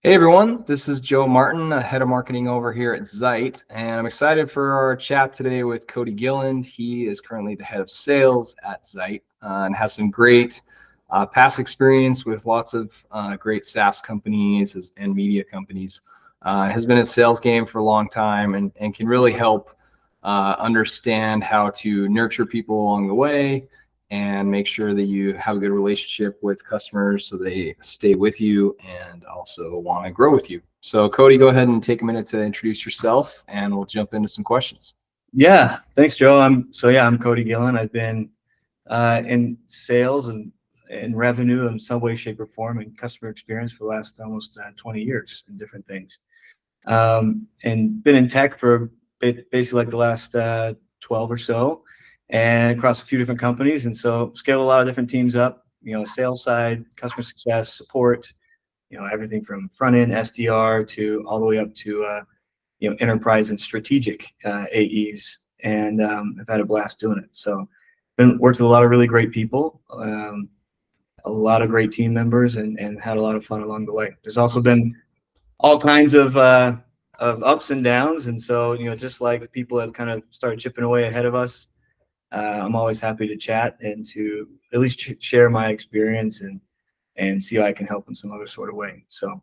Hey everyone, this is Joe Martin, head of marketing over here at Zight, and I'm excited for our chat today with Cody Gilland. He is currently the head of sales at Zight and has some great past experience with lots of great SaaS companies and media companies. Has been in sales game for a long time and can really help understand how to nurture people along the way and make sure that you have a good relationship with customers so they stay with you and also want to grow with you. So Cody, go ahead and take a minute to introduce yourself and we'll jump into some questions. Yeah, thanks, Joe. I'm Cody Gilland. I've been in sales and in revenue in some way, shape, or form, and customer experience for the last almost 20 years in different things, and been in tech for basically like the last 12 or so, and across a few different companies. And so scaled a lot of different teams up, sales side, customer success, support, everything from front end SDR to all the way up to enterprise and strategic AEs, and I've had a blast doing it. So worked with a lot of really great people, a lot of great team members, and had a lot of fun along the way. There's also been all kinds of ups and downs, and so just like people have kind of started chipping away ahead of us, I'm always happy to chat and to at least share my experience and see how I can help in some other sort of way. So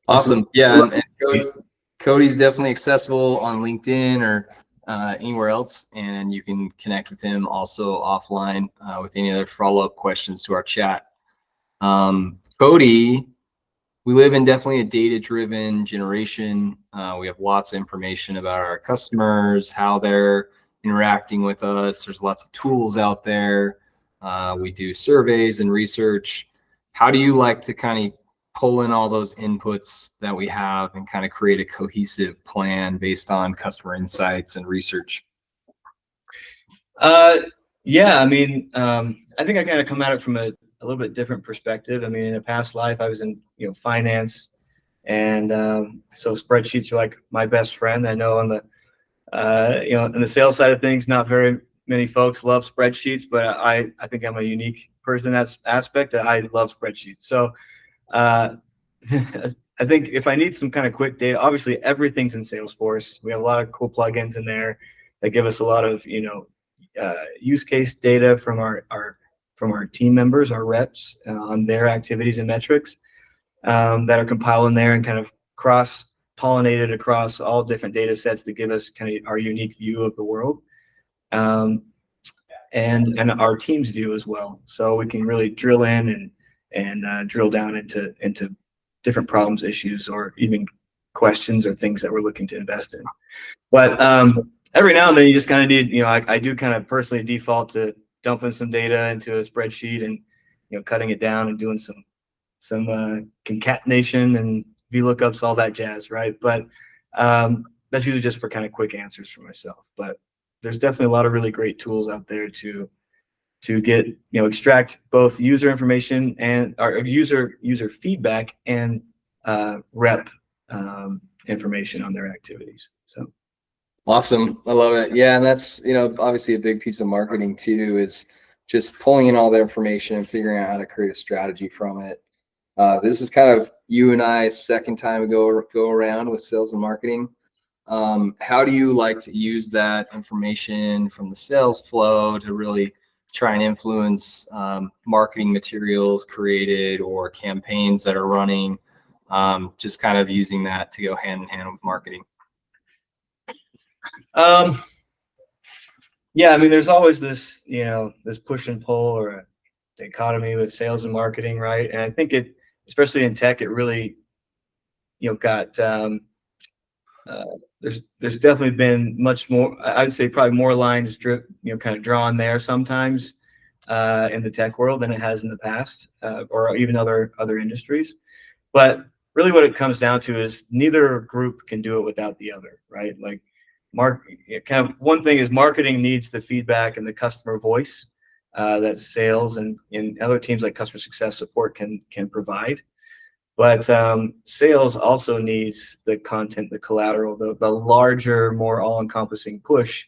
awesome. Yeah, and Cody's definitely accessible on LinkedIn or anywhere else, and you can connect with him also offline with any other follow-up questions to our chat. Cody, we live in definitely a data-driven generation. We have lots of information about our customers, how they're interacting with us. There's lots of tools out there. We do surveys and research. How do you like to kind of pull in all those inputs that we have and kind of create a cohesive plan based on customer insights and research? Yeah, I mean, I think I kind of come at it from a little bit different perspective. I mean, in a past life, I was in finance, and so spreadsheets are like my best friend. I know on the in the sales side of things, not very many folks love spreadsheets, but I think I'm a unique person in that aspect. I love spreadsheets. So I think if I need some kind of quick data, obviously everything's in Salesforce. We have a lot of cool plugins in there that give us a lot of use case data from our team members, our reps, on their activities and metrics that are compiled in there and kind of cross-pollinated across all different data sets to give us kind of our unique view of the world, and our team's view as well. So we can really drill in and drill down into different problems, issues, or even questions or things that we're looking to invest in. But every now and then you just kind of need, I do kind of personally default to dumping some data into a spreadsheet and cutting it down and doing some concatenation and VLOOKUPs, all that jazz, right? But that's usually just for kind of quick answers for myself. But there's definitely a lot of really great tools out there to get extract both user information and our user feedback and rep information on their activities. So Awesome. I love it. Yeah, and that's, obviously a big piece of marketing too, is just pulling in all the information and figuring out how to create a strategy from it. This is kind of you and I's second time go around with sales and marketing. How do you like to use that information from the sales flow to really try and influence marketing materials created or campaigns that are running, just kind of using that to go hand in hand with marketing? Yeah, I mean, there's always this, this push and pull or a dichotomy with sales and marketing, right? And I think it, especially in tech, it really, got, there's definitely been much more, I would say probably more lines kind of drawn there sometimes in the tech world than it has in the past, or even other industries. But really what it comes down to is neither group can do it without the other, right? Like kind of one thing is marketing needs the feedback and the customer voice that sales and other teams like customer success support can provide. But sales also needs the content, the collateral, the larger, more all-encompassing push,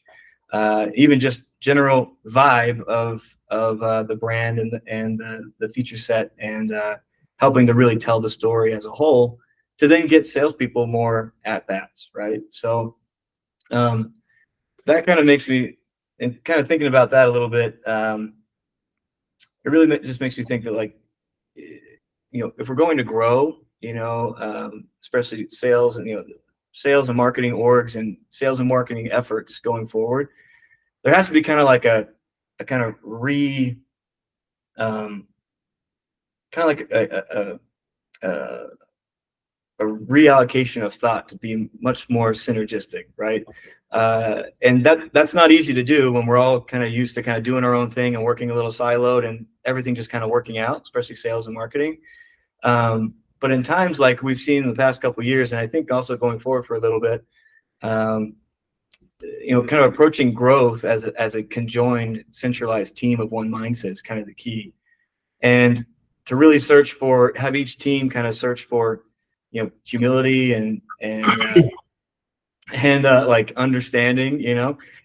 even just general vibe of the brand and the feature set, and helping to really tell the story as a whole to then get salespeople more at bats, right? So that kind of makes me, and kind of thinking about that a little bit, it really just makes me think that, like, if we're going to grow, especially sales and, sales and marketing orgs and sales and marketing efforts going forward, there has to be kind of like a kind of kind of like a reallocation of thought to be much more synergistic, right? And that's not easy to do when we're all kind of used to kind of doing our own thing and working a little siloed and everything just kind of working out, especially sales and marketing. But in times like we've seen in the past couple of years, and I think also going forward for a little bit, kind of approaching growth as a conjoined, centralized team of one mindset is kind of the key. And to really have each team kind of search for, humility and like understanding,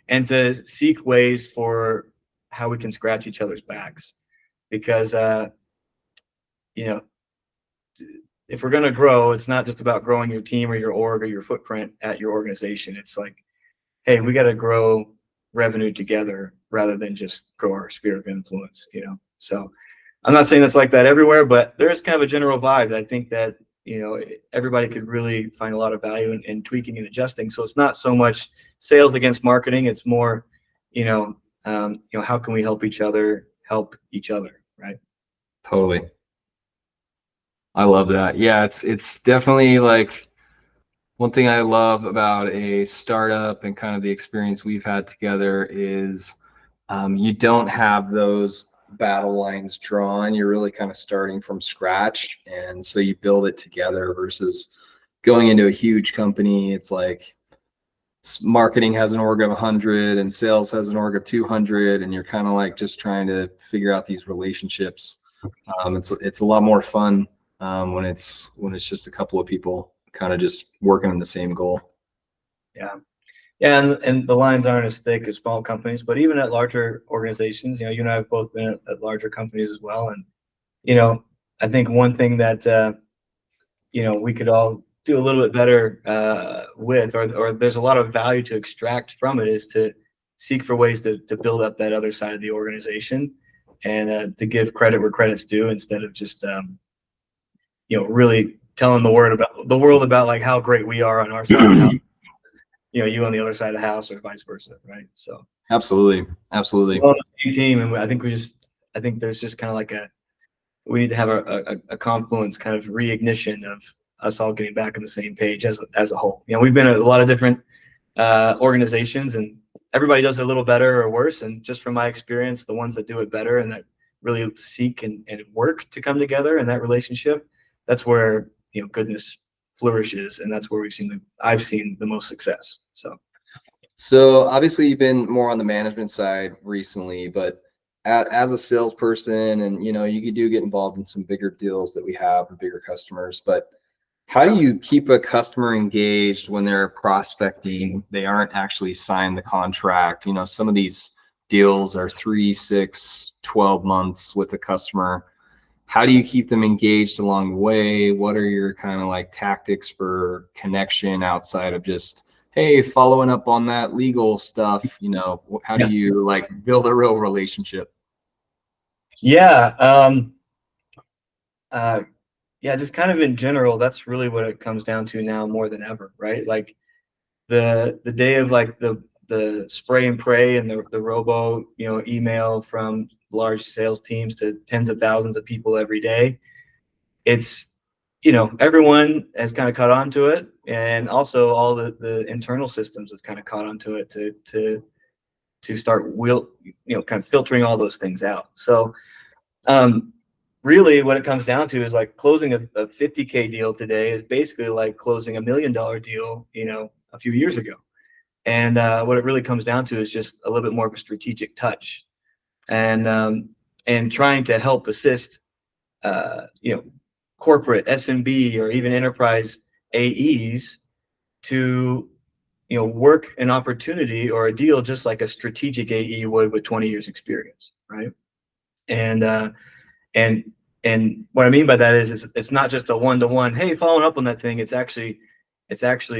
and to seek ways for how we can scratch each other's backs, because if we're going to grow, it's not just about growing your team or your org or your footprint at your organization. It's like, hey, we got to grow revenue together rather than just grow our sphere of influence, So I'm not saying that's like that everywhere, but there is kind of a general vibe that I think that, everybody could really find a lot of value in tweaking and adjusting. So it's not so much sales against marketing. It's more, how can we help each other, right? Totally. I love that. Yeah, it's definitely like one thing I love about a startup and kind of the experience we've had together is you don't have those battle lines drawn. You're really kind of starting from scratch, and so you build it together versus going into a huge company. It's like marketing has an org of 100 and sales has an org of 200, and you're kind of like just trying to figure out these relationships. It's a lot more fun when it's just a couple of people kind of just working on the same goal. Yeah. And the lines aren't as thick as small companies, but even at larger organizations, you and I have both been at larger companies as well. And, I think one thing that, we could all do a little bit better with, or there's a lot of value to extract from it, is to seek for ways to build up that other side of the organization and to give credit where credit's due, instead of just, really telling the world about like how great we are on our side of the house. You on the other side of the house, or vice versa, right? So absolutely. We're on the same team, and I think there's just kind of like we need to have a confluence, kind of reignition of us all getting back on the same page as a whole. We've been at a lot of different organizations, and everybody does it a little better or worse. And just from my experience, the ones that do it better and that really seek and work to come together in that relationship, that's where goodness flourishes, and that's where I've seen the most success. So obviously you've been more on the management side recently, but as a salesperson, and you do get involved in some bigger deals that we have and bigger customers, but how do you keep a customer engaged when they're prospecting? They aren't actually signed the contract. Some of these deals are 3, 6, 12 months with a customer. How do you keep them engaged along the way? What are your kind of like tactics for connection outside of just, hey, following up on that legal stuff? How do you like build a real relationship? Yeah. Just kind of in general, that's really what it comes down to now more than ever, right? Like the day of like the spray and pray and the robo, email from large sales teams to tens of thousands of people every day. It's, everyone has kind of caught on to it, and also all the internal systems have kind of caught on to it to start kind of filtering all those things out. So really what it comes down to is like closing a $50K deal today is basically like closing $1 million deal, a few years ago. And what it really comes down to is just a little bit more of a strategic touch, and trying to help assist, corporate SMB or even enterprise AEs to, work an opportunity or a deal just like a strategic AE would with 20 years experience, right? And And what I mean by that is it's not just a one-to-one, hey, following up on that thing. It's actually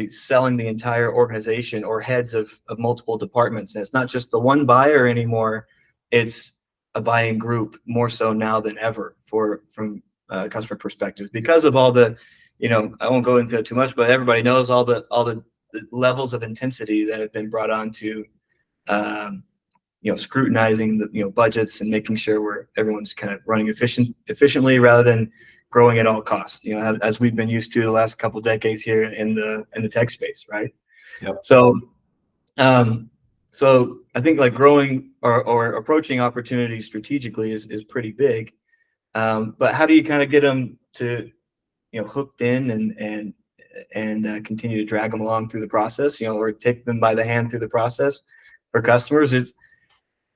selling the entire organization or heads of multiple departments. And it's not just the one buyer anymore. It's a buying group more so now than ever from a customer perspective, because of all the, I won't go into it too much, but everybody knows all the levels of intensity that have been brought on to, scrutinizing the budgets and making sure everyone's kind of running efficiently rather than growing at all costs. As we've been used to the last couple of decades here in the tech space, right? Yep. So, so I think like growing or approaching opportunities strategically is pretty big. But how do you kind of get them to hooked in and continue to drag them along through the process, or take them by the hand through the process for customers?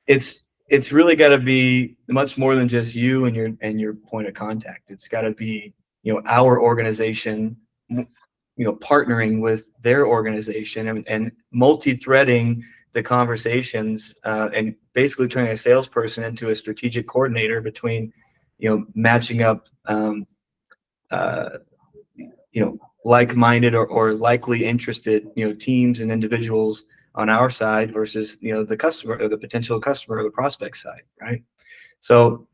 It's really got to be much more than just you and your point of contact. It's got to be, our organization, partnering with their organization and multi-threading the conversations, and basically turning a salesperson into a strategic coordinator between, matching up, like-minded or likely interested, teams and individuals on our side versus, the customer or the potential customer or the prospect side, right? So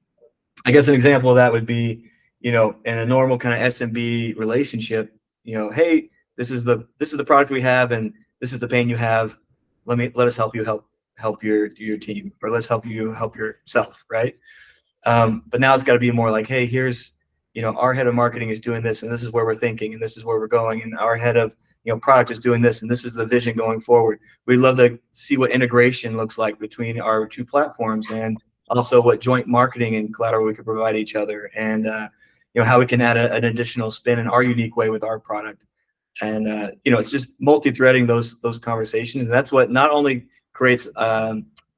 I guess an example of that would be, in a normal kind of SMB relationship, hey, this is the product we have, and this is the pain you have. Let us help you help your team, or let's help you help yourself, right? But now it's got to be more like, hey, here's, our head of marketing is doing this, and this is where we're thinking, and this is where we're going, and our head of product is doing this, and this is the vision going forward. We'd love to see what integration looks like between our two platforms, and also what joint marketing and collateral we could provide each other, and how we can add an additional spin in our unique way with our product. And it's just multi-threading those conversations, and that's what not only creates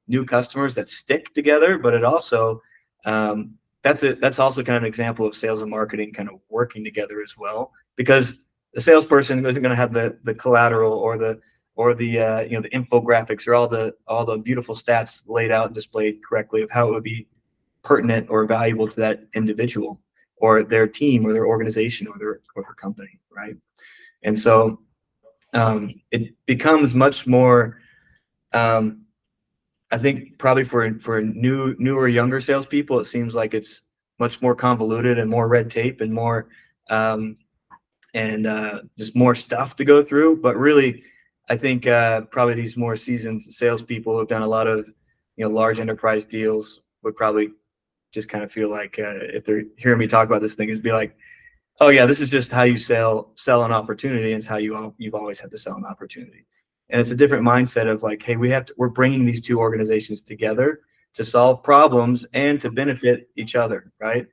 new customers that stick together, but it also that's also kind of an example of sales and marketing kind of working together as well, because the salesperson isn't going to have the collateral or the the infographics or all the beautiful stats laid out and displayed correctly of how it would be pertinent or valuable to that individual or their team or their organization or their company, right? And so it becomes much more, I think probably for newer, younger salespeople, it seems like it's much more convoluted and more red tape and more just more stuff to go through. But really, I think probably these more seasoned salespeople who've done a lot of large enterprise deals would probably just kind of feel like if they're hearing me talk about this thing, it'd be like, oh yeah, this is just how you sell an opportunity, and it's how you've always had to sell an opportunity. And it's a different mindset of like, hey, we're bringing these two organizations together to solve problems and to benefit each other, right?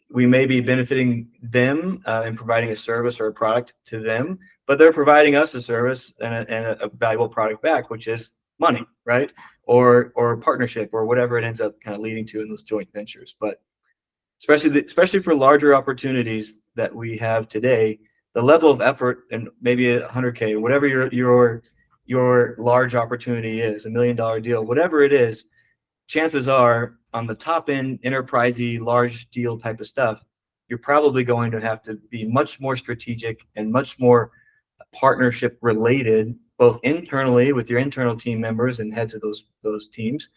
We may be benefiting them and providing a service or a product to them, but they're providing us a service and a valuable product back, which is money, right? Or partnership, or whatever it ends up kind of leading to in those joint ventures. But especially for larger opportunities that we have today, the level of effort, and maybe $100K, whatever your large opportunity is, $1 million deal, whatever it is, chances are on the top end, enterprisey, large deal type of stuff, you're probably going to have to be much more strategic and much more partnership related, both internally with your internal team members and heads of those teams,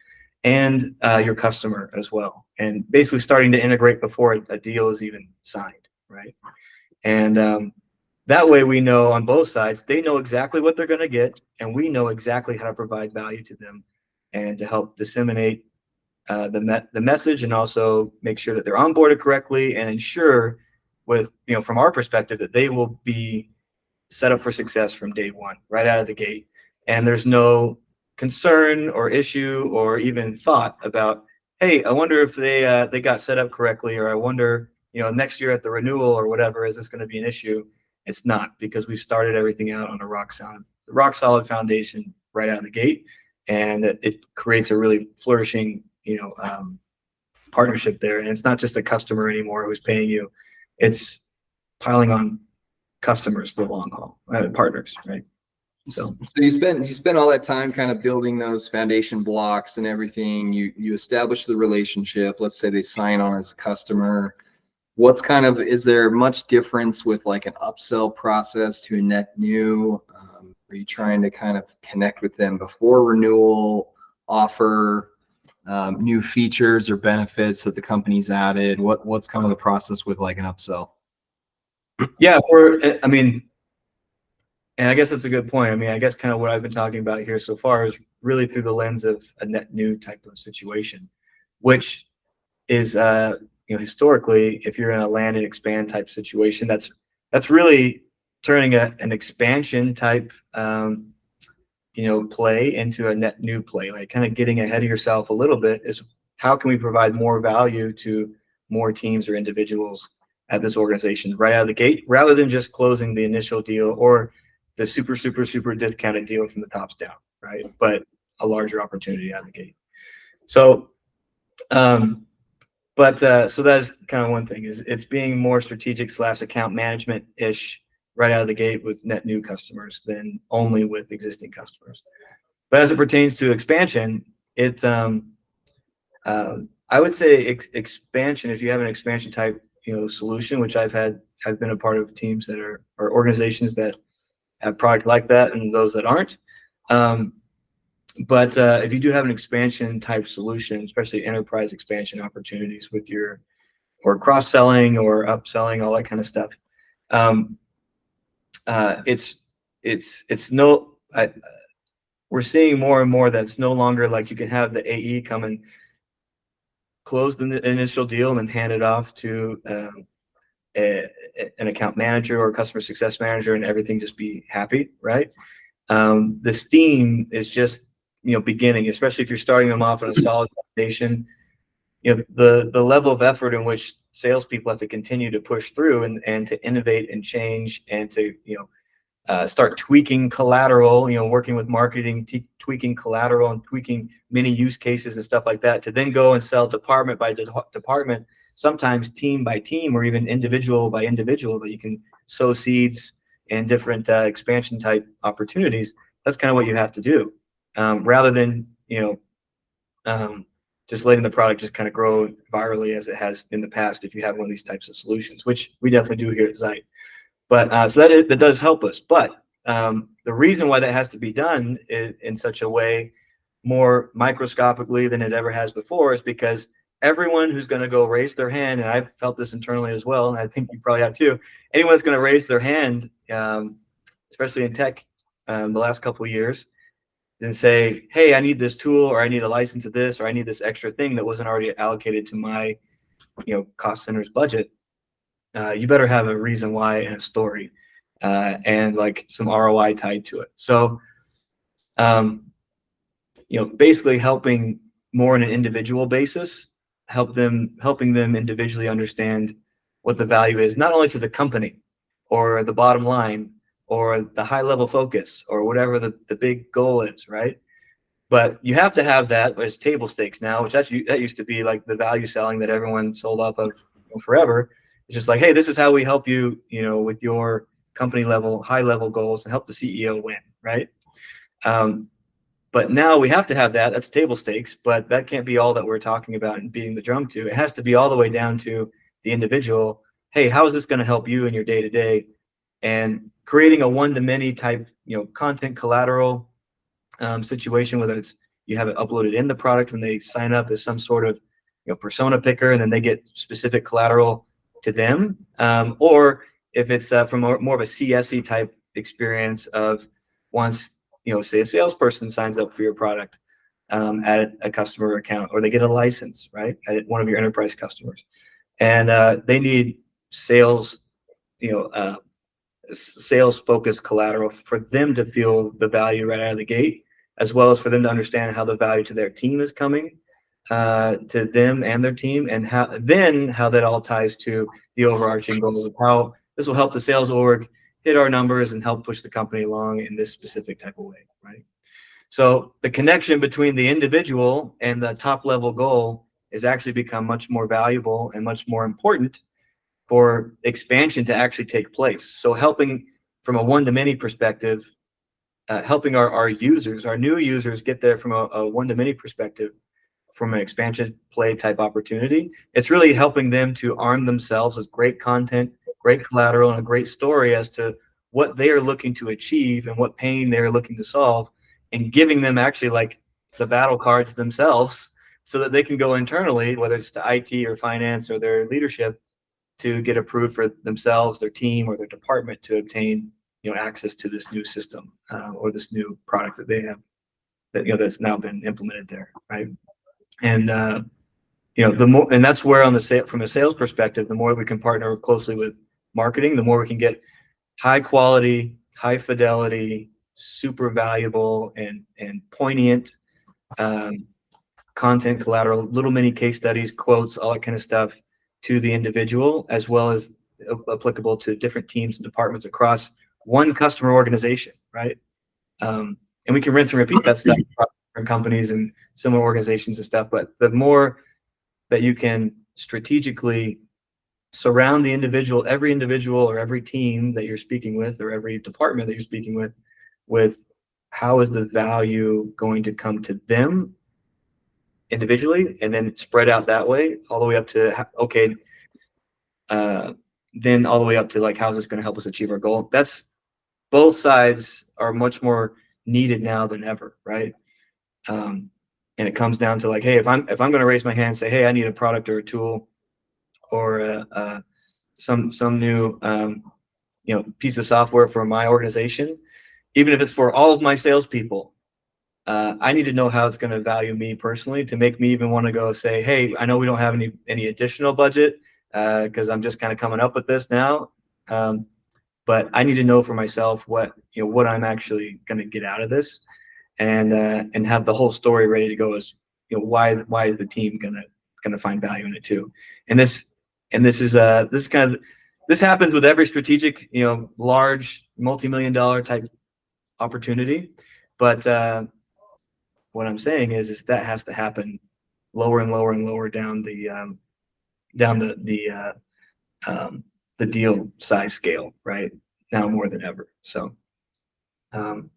and your customer as well. And basically starting to integrate before a deal is even signed, right? And that way we know on both sides, they know exactly what they're going to get, and we know exactly how to provide value to them and to help disseminate the message, and also make sure that they're onboarded correctly, and ensure with, from our perspective, that they will be set up for success from day one, right out of the gate. And there's no concern or issue or even thought about, hey, I wonder if they got set up correctly, or I wonder, next year at the renewal or whatever, is this going to be an issue? It's not, because we've started everything out on a rock solid foundation right out of the gate, and it creates a really flourishing, partnership there. And it's not just a customer anymore who's paying you; it's piling on customers for the long haul, partners, right? So you spent all that time kind of building those foundation blocks and everything. You establish the relationship. Let's say they sign on as a customer. Is there much difference with like an upsell process to a net new? Are you trying to kind of connect with them before renewal, offer new features or benefits that the company's added? What's kind of the process with like an upsell? yeah, I mean, and I guess that's a good point. I mean, I guess kind of what I've been talking about here so far is really through the lens of a net new type of situation, which is historically, if you're in a land and expand type situation, that's really turning an expansion type play into a net new play, like kind of getting ahead of yourself a little bit. Is how can we provide more value to more teams or individuals at this organization right out of the gate, rather than just closing the initial deal or the super discounted deal from the tops down, right? But a larger opportunity out of the gate. So so that's kind of one thing, is it's being more strategic / account management ish right out of the gate with net new customers than only with existing customers. But as it pertains to expansion, I would say expansion, if you have an expansion type solution, which I've been a part of teams that are, or organizations that have product like that and those that aren't. But if you do have an expansion type solution, especially enterprise expansion opportunities with or cross-selling or upselling, all that kind of stuff, we're seeing more and more that's no longer like you can have the AE come and close the initial deal and then hand it off to an account manager or customer success manager and everything just be happy, right? The steam is just beginning, especially if you're starting them off on a solid foundation. The level of effort in which salespeople have to continue to push through and to innovate and change and to start tweaking collateral, working with marketing, tweaking collateral and tweaking many use cases and stuff like that, to then go and sell department by department, sometimes team by team or even individual by individual, that you can sow seeds and different expansion type opportunities. That's kind of what you have to do, rather than just letting the product just kind of grow virally as it has in the past. If you have one of these types of solutions, which we definitely do here at Zight, but so that does help us. But the reason why that has to be done in such a way, more microscopically than it ever has before, is because everyone who's going to go raise their hand, and I've felt this internally as well, and I think you probably have too, anyone that's going to raise their hand, especially in tech, the last couple of years, and say, hey, I need this tool, or I need a license of this, or I need this extra thing that wasn't already allocated to my cost center's budget, you better have a reason why and a story, and like some ROI tied to it. So basically helping more on an individual basis, helping them individually understand what the value is, not only to the company or the bottom line or the high level focus or whatever the big goal is, right? But you have to have that as table stakes now, which that used to be like the value selling that everyone sold off of forever. It's just like, hey, this is how we help you, with your company level, high level goals, and help the CEO win, right? But now we have to have that. That's table stakes, but that can't be all that we're talking about and beating the drum to. It has to be all the way down to the individual. Hey, how is this going to help you in your day to day? And creating a one-to-many type, content collateral situation, whether it's you have it uploaded in the product when they sign up as some sort of persona picker, and then they get specific collateral to them, or if it's from more of a CSE type experience of once say a salesperson signs up for your product at a customer account, or they get a license right at one of your enterprise customers, and they need sales sales focused collateral for them to feel the value right out of the gate, as well as for them to understand how the value to their team is coming to them and their team, and how that all ties to the overarching goals of how this will help the sales org hit our numbers and help push the company along in this specific type of way, right? So the connection between the individual and the top level goal has actually become much more valuable and much more important for expansion to actually take place. So helping from a one-to-many perspective, helping our users, our new users, get there from a one-to-many perspective, from an expansion play type opportunity. It's really helping them to arm themselves with great content, great collateral, and a great story as to what they are looking to achieve and what pain they're looking to solve, and giving them actually like the battle cards themselves so that they can go internally, whether it's to IT or finance or their leadership, to get approved for themselves, their team, or their department to obtain, access to this new system or this new product that they have that, that's now been implemented there, right? And the more, and that's where from a sales perspective, the more we can partner closely with marketing, the more we can get high quality, high fidelity, super valuable and poignant content, collateral, little mini case studies, quotes, all that kind of stuff to the individual, as well as applicable to different teams and departments across one customer organization, right? And we can rinse and repeat that stuff across different companies and similar organizations and stuff. But the more that you can strategically surround the individual, every individual or every team that you're speaking with, or every department that you're speaking with how is the value going to come to them individually, and then spread out that way all the way up to then all the way up to like, how's this going to help us achieve our goal? That's, both sides are much more needed now than ever, right? And it comes down to like, hey, if I'm going to raise my hand and say, hey, I need a product or a tool or some new piece of software for my organization, even if it's for all of my salespeople, I need to know how it's going to value me personally to make me even want to go say, hey, I know we don't have any additional budget because I'm just kind of coming up with this now, but I need to know for myself what I'm actually going to get out of this, and have the whole story ready to go as why is the team gonna find value in it too. And this happens with every strategic large multi-million-dollar type opportunity, but what I'm saying is that has to happen lower and lower and lower down the deal size scale, right? Now more than ever. So that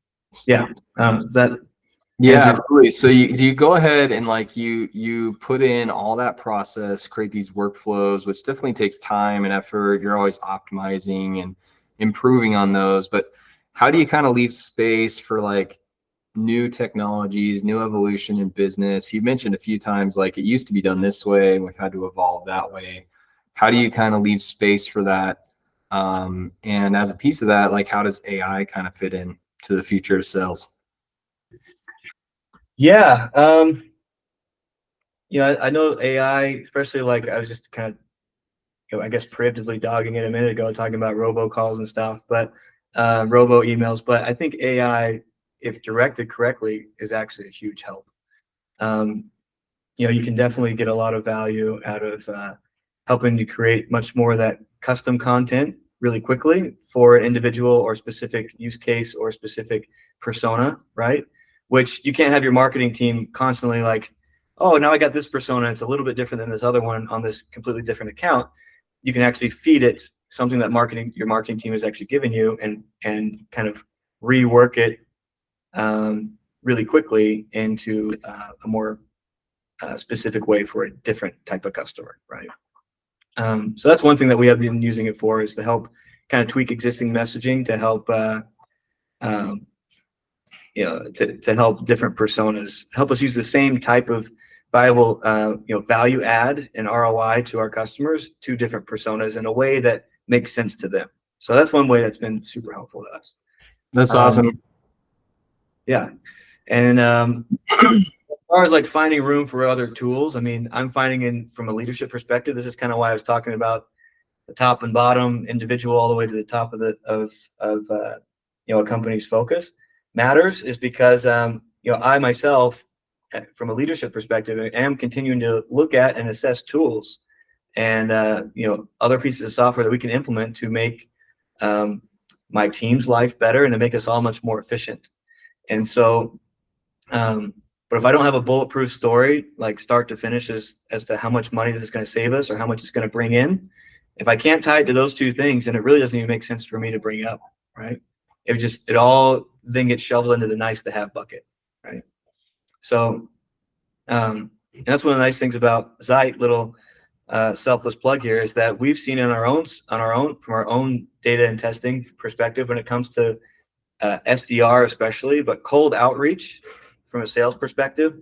absolutely. So you go ahead and like you put in all that process, create these workflows, which definitely takes time and effort. You're always optimizing and improving on those, but how do you kind of leave space for like new technologies, new evolution in business? You mentioned a few times like it used to be done this way and we've had to evolve that way. How do you kind of leave space for that? And as a piece of that, like how does AI kind of fit in to the future of sales? Yeah. I know AI, especially like I was just kind of, I guess preemptively dogging it a minute ago, talking about robocalls and stuff, but robo emails. But I think AI, if directed correctly, is actually a huge help. You can definitely get a lot of value out of helping to create much more of that custom content really quickly for an individual or specific use case or specific persona, right? Which you can't have your marketing team constantly like, oh, now I got this persona. It's a little bit different than this other one on this completely different account. You can actually feed it something that your marketing team has actually given you and kind of rework it really quickly into a more specific way for a different type of customer, right? So that's one thing that we have been using it for, is to help kind of tweak existing messaging to help to help different personas, help us use the same type of viable value add and ROI to our customers to different personas in a way that makes sense to them. So that's one way that's been super helpful to us. That's awesome. Yeah. And as far as like finding room for other tools, I mean, I'm finding from a leadership perspective, this is kind of why I was talking about the top and bottom individual all the way to the top of a company's focus matters, is because I myself, from a leadership perspective, am continuing to look at and assess tools and other pieces of software that we can implement to make my team's life better and to make us all much more efficient. And so but if I don't have a bulletproof story, like start to finish, as to how much money this is going to save us or how much it's going to bring in, if I can't tie it to those two things, then it really doesn't even make sense for me to bring up, right? It all then get shoveled into the nice to have bucket, right? So and that's one of the nice things about Zight, little selfless plug here, is that we've seen from our own data and testing perspective when it comes to SDR especially, but cold outreach from a sales perspective,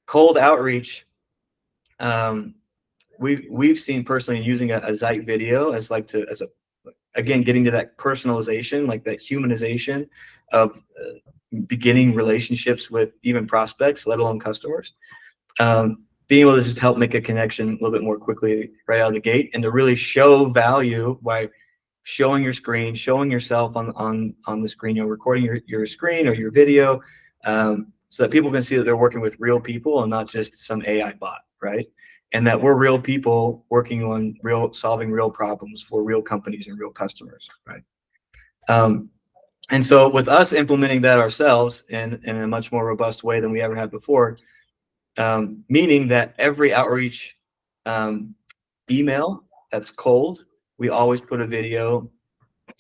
cold outreach, we've seen personally using a Zight video again, getting to that personalization, like that humanization of beginning relationships with even prospects, let alone customers. Being able to just help make a connection a little bit more quickly right out of the gate, and to really show value by showing your screen, showing yourself on the screen, recording your screen or your video, so that people can see that they're working with real people and not just some AI bot, right? And that we're real people working on solving real problems for real companies and real customers, right? And so with us implementing that ourselves in a much more robust way than we ever had before, meaning that every outreach email that's cold, we always put a video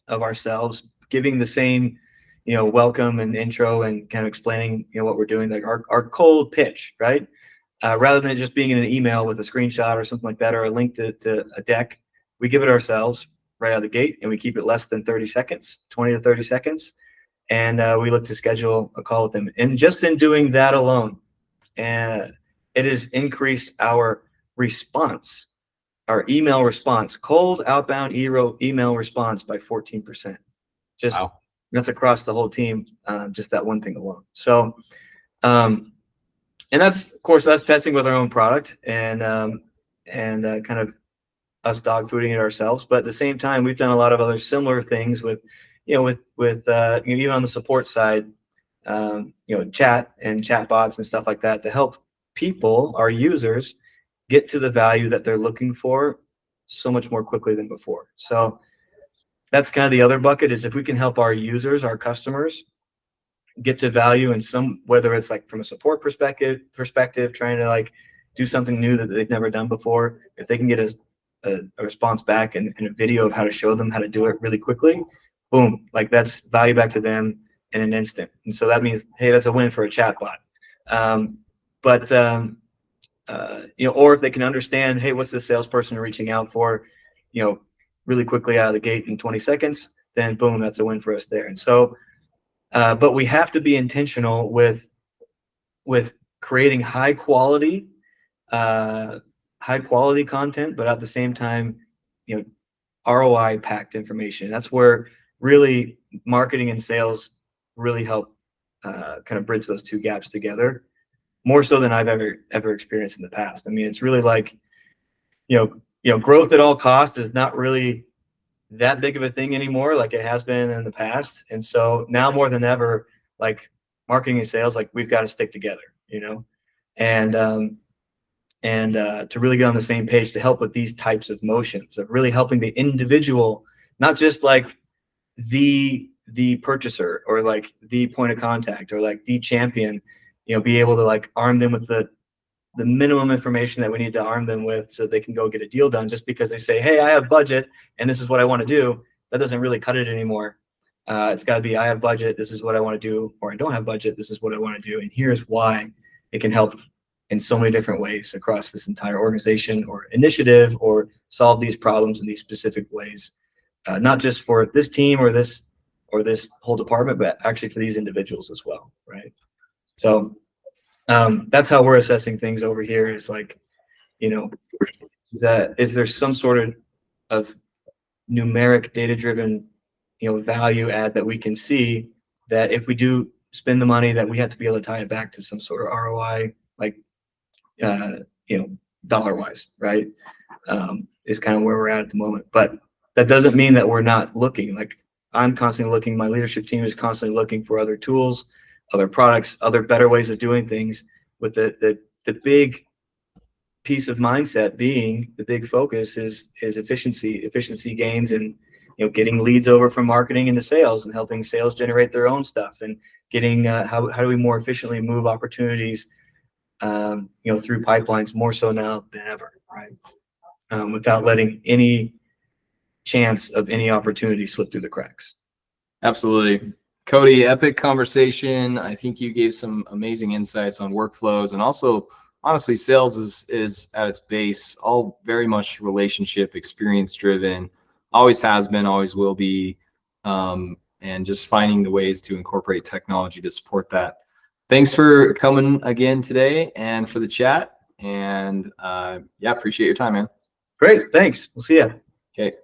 of ourselves giving the same, welcome and intro and kind of explaining, what we're doing, like our cold pitch, right? Rather than just being in an email with a screenshot or something like that, or a link to a deck, we give it ourselves right out of the gate, and we keep it less than 30 seconds, 20 to 30 seconds. And we look to schedule a call with them. And just in doing that alone, it has increased our response, our email response, cold outbound email response by 14%. Just wow. That's across the whole team, just that one thing alone. So, and that's, of course, us testing with our own product and kind of us dog fooding it ourselves. But at the same time, we've done a lot of other similar things with even on the support side, chat and chat bots and stuff like that, to help people, our users, get to the value that they're looking for so much more quickly than before. So that's kind of the other bucket, is if we can help our users, our customers, get to value in whether it's like from a support perspective, trying to like do something new that they've never done before. If they can get a response back and a video of how to show them how to do it really quickly, boom, like that's value back to them in an instant. And so that means, hey, that's a win for a chatbot. Or if they can understand, hey, what's the salesperson reaching out for, really quickly out of the gate in 20 seconds, then boom, that's a win for us there. And so, but we have to be intentional with creating high quality content, but at the same time, ROI packed information. That's where really marketing and sales really help kind of bridge those two gaps together, more so than I've ever experienced in the past. I mean, it's really like, growth at all costs is not really that big of a thing anymore, like it has been in the past. And so now more than ever, like marketing and sales, like we've got to stick together, and to really get on the same page to help with these types of motions of really helping the individual, not just like the purchaser or like the point of contact or like the champion, be able to like arm them with the minimum information that we need to arm them with so they can go get a deal done. Just because they say, hey, I have budget and this is what I want to do, that doesn't really cut it anymore. It's got to be, I have budget, this is what I want to do, or I don't have budget, this is what I want to do, and here's why it can help in so many different ways across this entire organization or initiative, or solve these problems in these specific ways, not just for this team or this whole department, but actually for these individuals as well, right? So that's how we're assessing things over here, is like, that is there some sort of numeric data-driven, value add that we can see, that if we do spend the money, that we have to be able to tie it back to some sort of ROI, like, dollar-wise, right? Is kind of where we're at the moment. But that doesn't mean that we're not looking. Like, I'm constantly looking, my leadership team is constantly looking for other tools, other products, other better ways of doing things, with the big piece of mindset being, the big focus is efficiency gains, and getting leads over from marketing into sales, and helping sales generate their own stuff, and getting how do we more efficiently move opportunities through pipelines, more so now than ever, right? Without letting any chance of any opportunity slip through the cracks. Absolutely. Cody, epic conversation. I think you gave some amazing insights on workflows, and also honestly, sales is at its base all very much relationship, experience driven, always has been, always will be, and just finding the ways to incorporate technology to support that. Thanks for coming again today and for the chat. And yeah, appreciate your time, man. Great, thanks. We'll see ya. Okay.